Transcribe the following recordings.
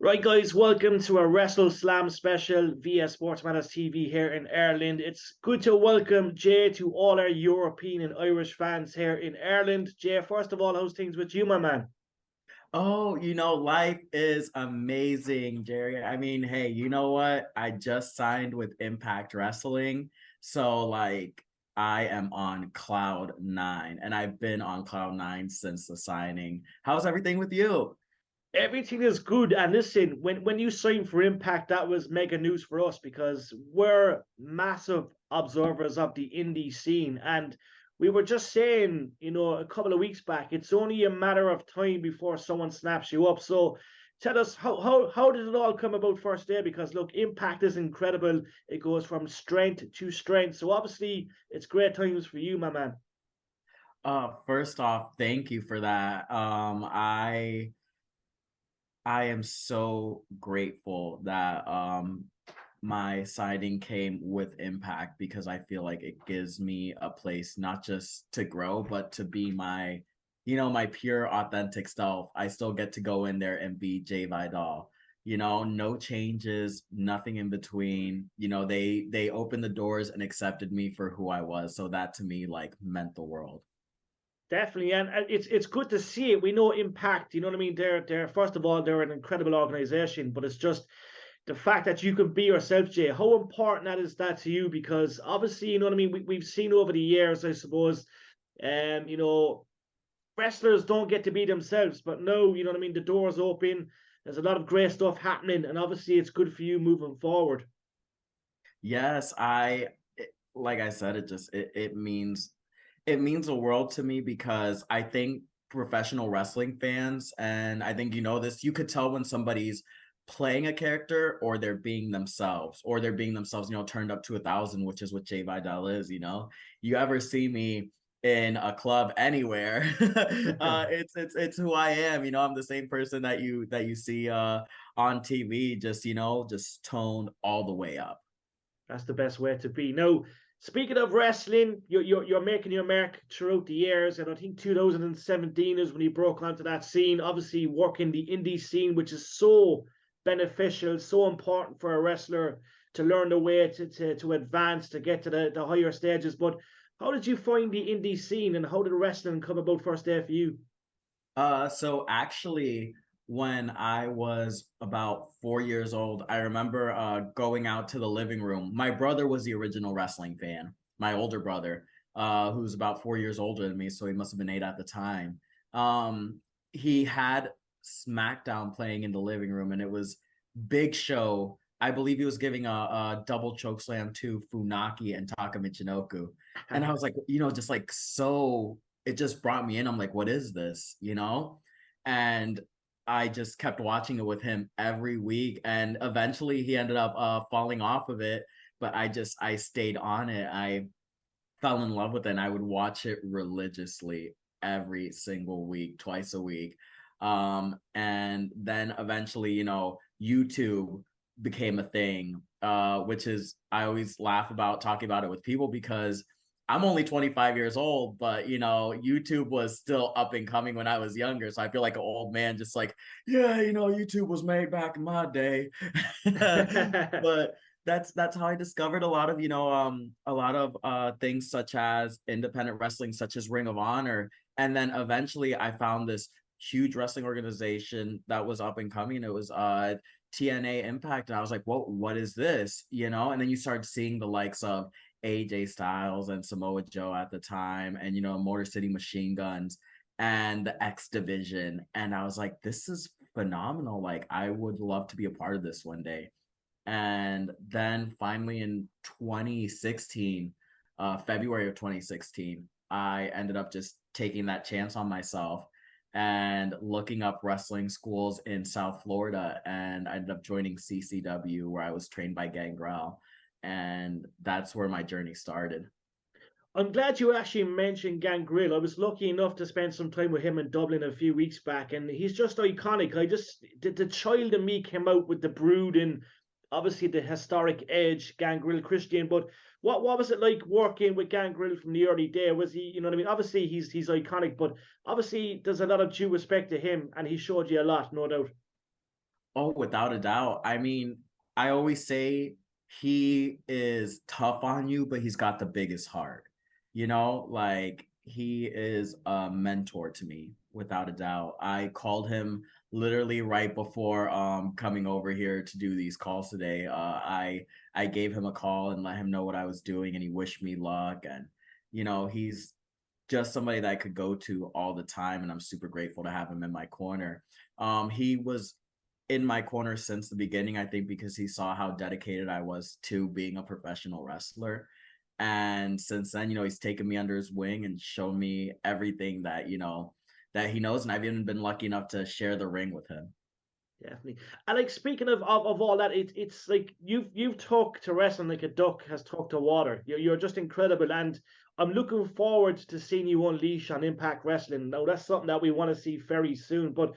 Right, guys, welcome to a WrestleSlam special via SportsMatters TV here in Ireland. It's good to welcome Jay to all our European and Irish fans here in Ireland. Jay, first of all, how's things with you, my man? Oh, life is amazing, Jerry. I mean, hey, you know what? I just signed with Impact Wrestling. So, I am on cloud nine, and I've been on cloud nine since the signing. How's everything with you? Everything is good. And listen, when you signed for Impact, that was mega news for us because we're massive observers of the indie scene. And we were just saying, a couple of weeks back, it's only a matter of time before someone snaps you up. So tell us how did it all come about first day? Because look, Impact is incredible. It goes from strength to strength. So obviously it's great times for you, my man. First off, thank you for that. I am so grateful that my signing came with Impact because I feel like it gives me a place not just to grow, but to be my pure authentic self. I still get to go in there and be Jai Vidal. No changes, nothing in between. They opened the doors and accepted me for who I was. So that to me like meant the world. Definitely, and it's good to see it. We know Impact. You know what I mean? They're first of all they're an incredible organization, but it's just the fact that you can be yourself, Jay. How important that is that to you? Because obviously, you know what I mean. We've seen over the years, I suppose, you know, wrestlers don't get to be themselves, but no, you know what I mean. The doors open. There's a lot of great stuff happening, and obviously, it's good for you moving forward. Yes, like I said, it means the world to me because I think professional wrestling fans, and I think you know this, you could tell when somebody's playing a character or they're being themselves, turned up to 1,000, which is what Jay Vidal is, You ever see me in a club anywhere, it's who I am, I'm the same person that you see on TV, just toned all the way up. That's the best way to be. Now, speaking of wrestling, you're making your mark throughout the years, and I think 2017 is when you broke onto that scene. Obviously, working the indie scene, which is so beneficial, so important for a wrestler to learn the way to advance to get to the higher stages. But how did you find the indie scene, and how did wrestling come about first day for you? So actually, when I was about 4 years old, I remember going out to the living room. My brother was the original wrestling fan, my older brother, who's about 4 years older than me, so he must have been 8 at the time. He had SmackDown playing in the living room, and it was Big Show. I believe he was giving a double choke slam to Funaki and Taka Michinoku. And I was like, just like so it just brought me in. I'm like, what is this? And I just kept watching it with him every week. And eventually he ended up falling off of it. But I stayed on it. I fell in love with it and I would watch it religiously every single week, twice a week. And then eventually, YouTube became a thing, which is I always laugh about talking about it with people because I'm only 25 years old, but YouTube was still up and coming when I was younger. So I feel like an old man, just like, yeah, YouTube was made back in my day. But that's how I discovered a lot of things such as independent wrestling, such as Ring of Honor. And then eventually I found this huge wrestling organization that was up and coming. It was TNA Impact. And I was like, what is this? And then you start seeing the likes of AJ Styles and Samoa Joe at the time, and Motor City Machine Guns and the X Division. And I was like, this is phenomenal. Like, I would love to be a part of this one day. And then finally in 2016, February of 2016, I ended up just taking that chance on myself and looking up wrestling schools in South Florida. And I ended up joining CCW, where I was trained by Gangrel. And that's where my journey started. I'm glad you actually mentioned Gangrel. I was lucky enough to spend some time with him in Dublin a few weeks back, and he's just iconic. The child in me came out with the brood and obviously the historic edge, Gangrel Christian. But what was it like working with Gangrel from the early day? Was he, you know what I mean? Obviously he's iconic, but obviously there's a lot of due respect to him, and he showed you a lot, no doubt. Oh, without a doubt. I mean, I always say he is tough on you, but he's got the biggest heart. You know, like he is a mentor to me, without a doubt. I called him literally right before coming over here to do these calls today. I gave him a call and let him know what I was doing, and he wished me luck. And he's just somebody that I could go to all the time, and I'm super grateful to have him in my corner. He was in my corner since the beginning, I think, because he saw how dedicated I was to being a professional wrestler. And since then, he's taken me under his wing and shown me everything that he knows. And I've even been lucky enough to share the ring with him. Definitely. And like speaking of all that, it's like you've talked to wrestling like a duck has talked to water. You're just incredible, and I'm looking forward to seeing you unleash on Impact Wrestling. Now that's something that we want to see very soon. But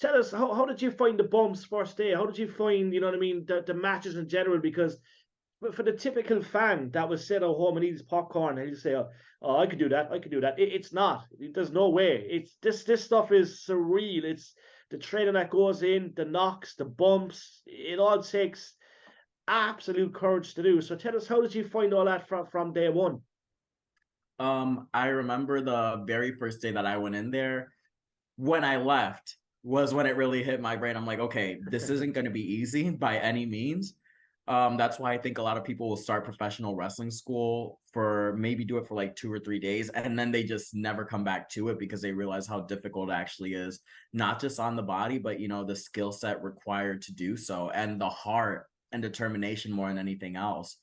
tell us, how did you find the bumps first day? How did you find, you know what I mean, the matches in general? Because for the typical fan that was sit at home and eats popcorn and he'll say, oh, I could do that, I could do that. It's not. There's no way. It's this stuff is surreal. It's the training that goes in, the knocks, the bumps. It all takes absolute courage to do. So tell us, how did you find all that from day one? I remember the very first day that I went in there. When I left was when it really hit my brain. I'm like, okay, this isn't going to be easy by any means. That's why I think a lot of people will start professional wrestling school for maybe do it for like 2 or 3 days, and then they just never come back to it because they realize how difficult it actually is, not just on the body, but the skill set required to do so, and the heart and determination more than anything else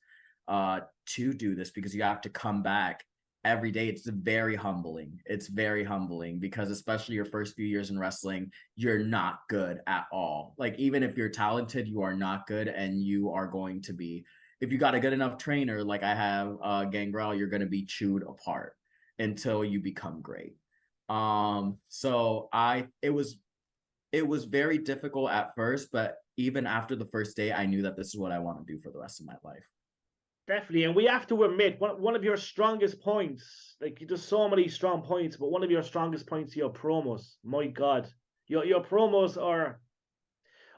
to do this, because you have to come back every day. It's very humbling. It's very humbling because especially your first few years in wrestling, you're not good at all. Like even if you're talented, you are not good, and you are going to be, if you got a good enough trainer like I have Gangrel, you're going to be chewed apart until you become great. So it was very difficult at first, but even after the first day, I knew that this is what I want to do for the rest of my life. Definitely, and we have to admit one of your strongest points. Like there's so many strong points, but one of your strongest points, your promos. My God, your promos are.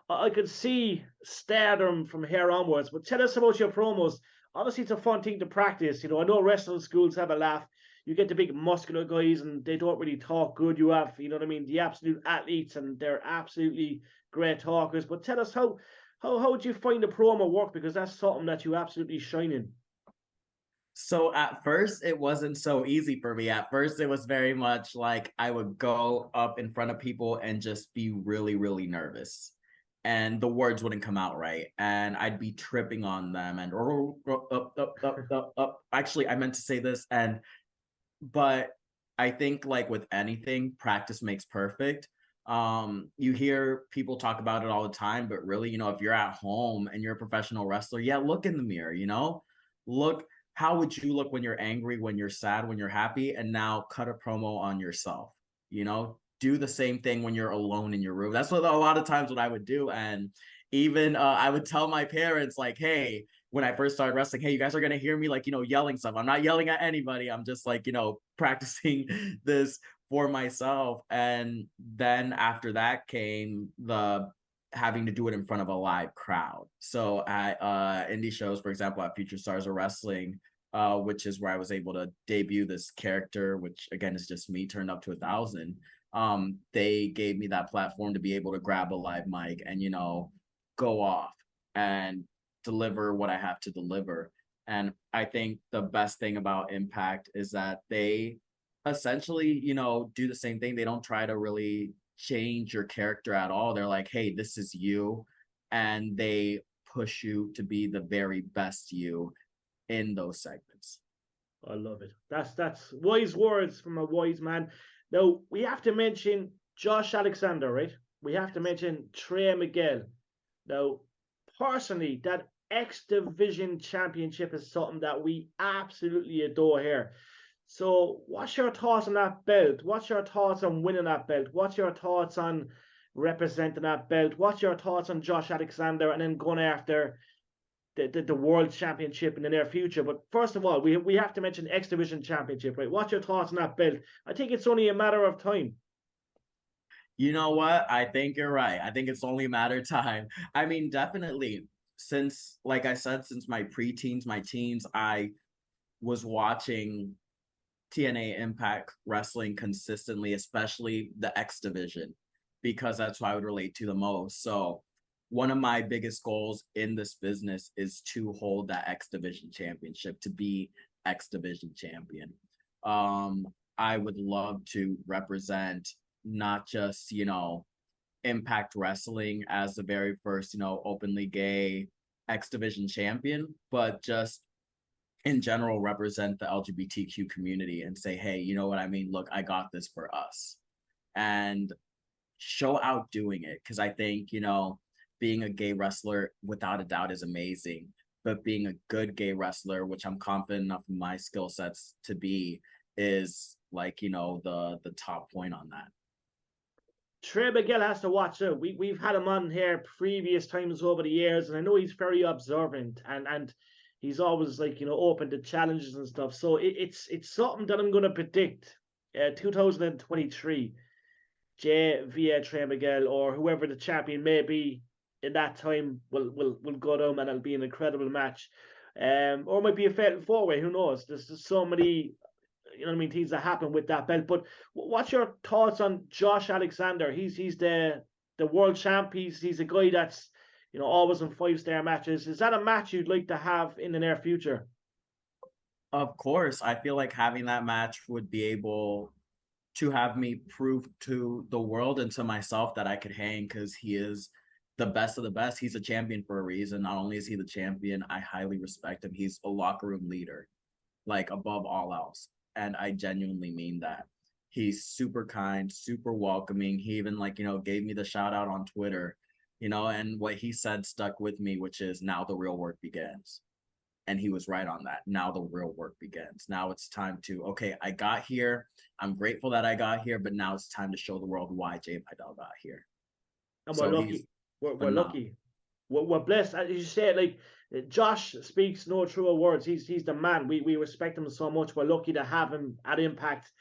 I could see stardom from here onwards. But tell us about your promos. Obviously, it's a fun thing to practice. I know wrestling schools have a laugh. You get the big muscular guys, and they don't really talk good. You have, you know what I mean, the absolute athletes, and they're absolutely great talkers. But tell us how would you find the promo work? Because that's something that you absolutely shine in. So at first, it wasn't so easy for me. At first, it was very much like I would go up in front of people and just be really, really nervous. And the words wouldn't come out right. And I'd be tripping on them and up. Actually, I meant to say this. But I think like with anything, practice makes perfect. You hear people talk about it all the time, but really, if you're at home and you're a professional wrestler, yeah, look in the mirror, look, how would you look when you're angry, when you're sad, when you're happy, and now cut a promo on yourself, do the same thing when you're alone in your room. That's what a lot of times what I would do. And even I would tell my parents like, hey, when I first started wrestling, hey, you guys are gonna hear me like, yelling stuff. I'm not yelling at anybody. I'm just like, practicing this for myself. And then after that came the having to do it in front of a live crowd. So at indie shows, for example, at Future Stars of Wrestling, which is where I was able to debut this character, which again is just me turned up to 1,000. They gave me that platform to be able to grab a live mic and go off and deliver what I have to deliver. And I think the best thing about Impact is that they essentially, do the same thing. They don't try to really change your character at all. They're like, hey, this is you. And they push you to be the very best you in those segments. I love it. That's wise words from a wise man. Now we have to mention Josh Alexander, right? We have to mention Trey Miguel. Now, personally, that X Division Championship is something that we absolutely adore here. So, what's your thoughts on that belt? What's your thoughts on winning that belt? What's your thoughts on representing that belt? What's your thoughts on Josh Alexander and then going after the World Championship in the near future? But first of all, we have to mention X Division Championship, right? What's your thoughts on that belt? I think it's only a matter of time. You know what? I think you're right. I think it's only a matter of time. I mean, definitely, since, like I said, since my preteens, my teens, I was watching TNA Impact Wrestling consistently, especially the X division, because that's what I would relate to the most. So, one of my biggest goals in this business is to hold that X division championship, to be X division champion. Um, I would love to represent not just, Impact Wrestling as the very first, openly gay X division champion, but just in general represent the LGBTQ community and say, hey, you know what I mean? Look, I got this for us. And show out doing it. Cause I think, being a gay wrestler without a doubt is amazing. But being a good gay wrestler, which I'm confident enough in my skill sets to be, is like, the top point on that. Trey Miguel has to watch out. We've had him on here previous times over the years, and I know he's very observant and he's always like open to challenges and stuff. So it's something that I'm going to predict. 2023, Jay via Trey Miguel or whoever the champion may be in that time will go down, and it'll be an incredible match. Or it might be a fatal four way. Who knows? There's just so many things that happen with that belt. But what's your thoughts on Josh Alexander? He's the world champ. He's a guy that's always in 5-star matches. Is that a match you'd like to have in the near future? Of course, I feel like having that match would be able to have me prove to the world and to myself that I could hang, because he is the best of the best. He's a champion for a reason. Not only is he the champion, I highly respect him. He's a locker room leader, like above all else. And I genuinely mean that. He's super kind, super welcoming. He even gave me the shout out on Twitter, and what he said stuck with me, which is now the real work begins. And he was right on that. Now the real work begins. Now it's time to, okay, I got here. I'm grateful that I got here, but now it's time to show the world why Jay Vidal got here. And we're So he's lucky. We're phenomenal. lucky. We're blessed. As you said, like Josh speaks no truer words. He's the man. We respect him so much. We're lucky to have him at Impact.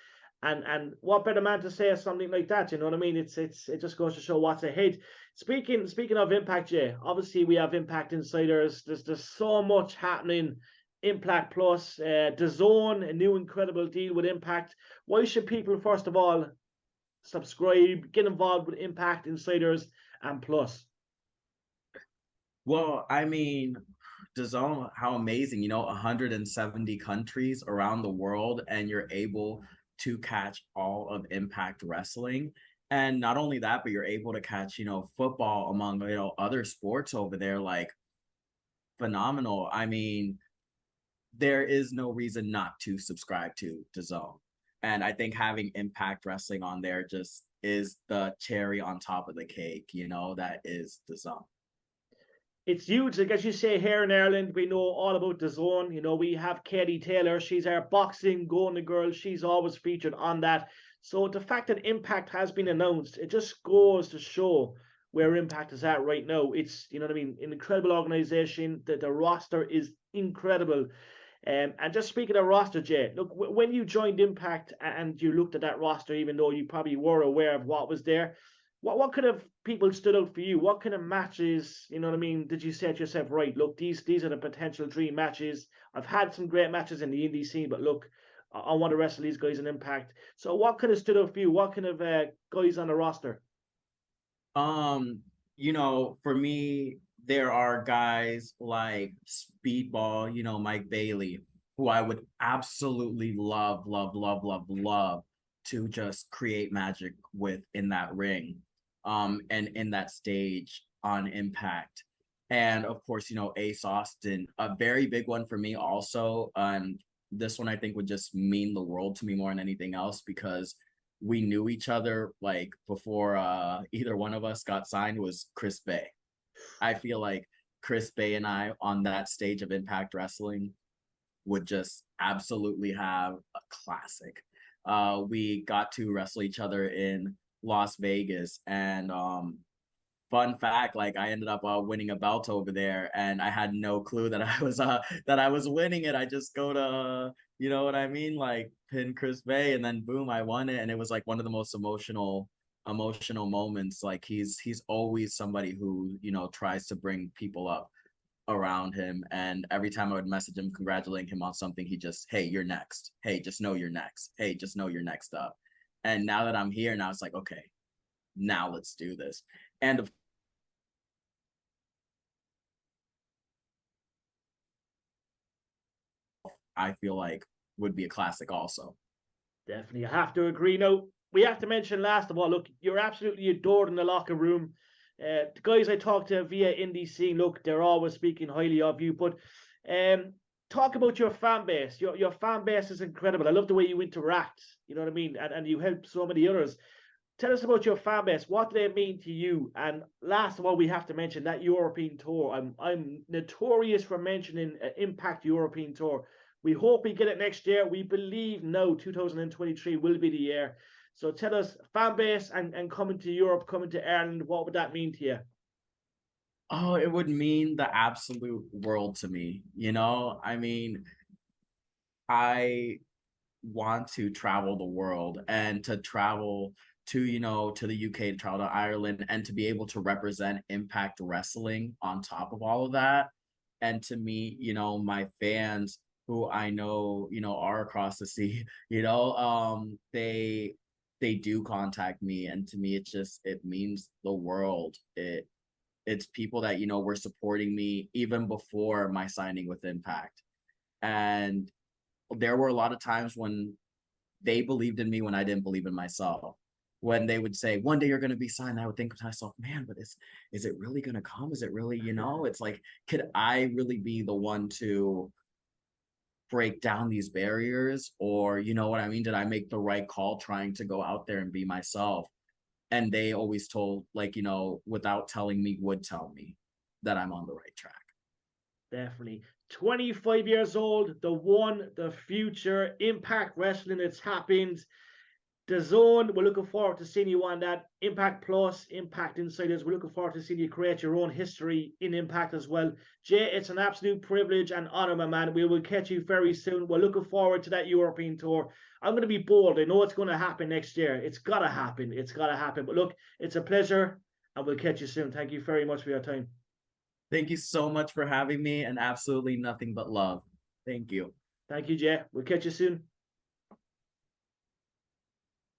And what better man to say something like that? You know what I mean? It just goes to show what's ahead. Speaking of Impact, Jay, obviously we have Impact Insiders. There's so much happening. Impact Plus, the Zone, a new incredible deal with Impact. Why should people first of all subscribe, get involved with Impact Insiders and Plus? Well, I mean, DAZN, how amazing, 170 countries around the world, and you're able to catch all of Impact Wrestling. And not only that, but you're able to catch, football among, other sports over there, like phenomenal. I mean, there is no reason not to subscribe to DAZN. And I think having Impact Wrestling on there just is the cherry on top of the cake, that is DAZN. It's huge. Like as you say, here in Ireland, we know all about the Zone. We have Katie Taylor. She's our boxing golden girl. She's always featured on that. So the fact that Impact has been announced, it just goes to show where Impact is at right now. It's what I mean, an incredible organization. The roster is incredible. And just speaking of roster, Jay, look, when you joined Impact and you looked at that roster, even though you probably were aware of what was there, what kind of people stood out for you? What kind of matches, what I mean, did you set yourself right? Look, these are the potential dream matches. I've had some great matches in the indie scene, but look, I want to wrestle these guys in Impact. So what kind of stood out for you? What kind of guys on the roster? Um, for me, there are guys like Speedball, Mike Bailey, who I would absolutely love, love, love, love, love to just create magic with in that ring, and in that stage on Impact. And of course, Ace Austin, a very big one for me also. This one I think would just mean the world to me more than anything else, because we knew each other like before either one of us got signed, was Chris Bay. I feel like Chris Bay and I on that stage of Impact Wrestling would just absolutely have a classic. We got to wrestle each other in Las Vegas, and fun fact, like I ended up winning a belt over there, and I had no clue that I was winning it. I just go to you know what I mean, like pin Chris Bay, and then boom, I won it, and it was like one of the most emotional emotional moments. Like he's always somebody who, you know, tries to bring people up around him. And every time I would message him congratulating him on something, he just, hey, you're next. Hey, just know you're next. Hey, just know you're next up. And now that I'm here, now it's like, okay, now let's do this. And of I feel like would be a classic also. Definitely, I have to agree. Now, we have to mention last of all, look, you're absolutely adored in the locker room. The guys I talk to via indie scene, look, they're always speaking highly of you. But um, talk about your fan base. Your fan base is incredible. I love the way you interact. You know what I mean, and you help so many others. Tell us about your fan base. What do they mean to you? And last of all, we have to mention that European tour. I'm notorious for mentioning Impact European tour. We hope we get it next year. We believe no, 2023 will be the year. So tell us, fan base and coming to Europe, coming to Ireland, what would that mean to you? Oh, it would mean the absolute world to me. You know, I mean, I want to travel the world and to travel to, you know, to the UK, to travel to Ireland, and to be able to represent Impact Wrestling on top of all of that. And to meet, you know, my fans who I know, you know, are across the sea, you know, they do contact me. And to me, it's just, it means the world. It's people that, you know, were supporting me even before my signing with Impact. And there were a lot of times when they believed in me when I didn't believe in myself. When they would say, one day you're going to be signed, I would think to myself, man, but is it really going to come? Is it really, you know, it's like, could I really be the one to break down these barriers? Or, you know what I mean? Did I make the right call trying to go out there and be myself? And they always told, like, you know, without telling me, would tell me that I'm on the right track. Definitely. 25 years old, the one, the future, Impact Wrestling, it's happened. The Zone, we're looking forward to seeing you on that. Impact Plus, Impact Insiders, we're looking forward to seeing you create your own history in Impact as well. Jay, it's an absolute privilege and honor, my man. We will catch you very soon. We're looking forward to that European tour. I'm going to be bold. I know it's going to happen next year. It's got to happen. It's got to happen. But look, it's a pleasure, and we'll catch you soon. Thank you very much for your time. Thank you so much for having me, and absolutely nothing but love. Thank you. Thank you, Jay. We'll catch you soon.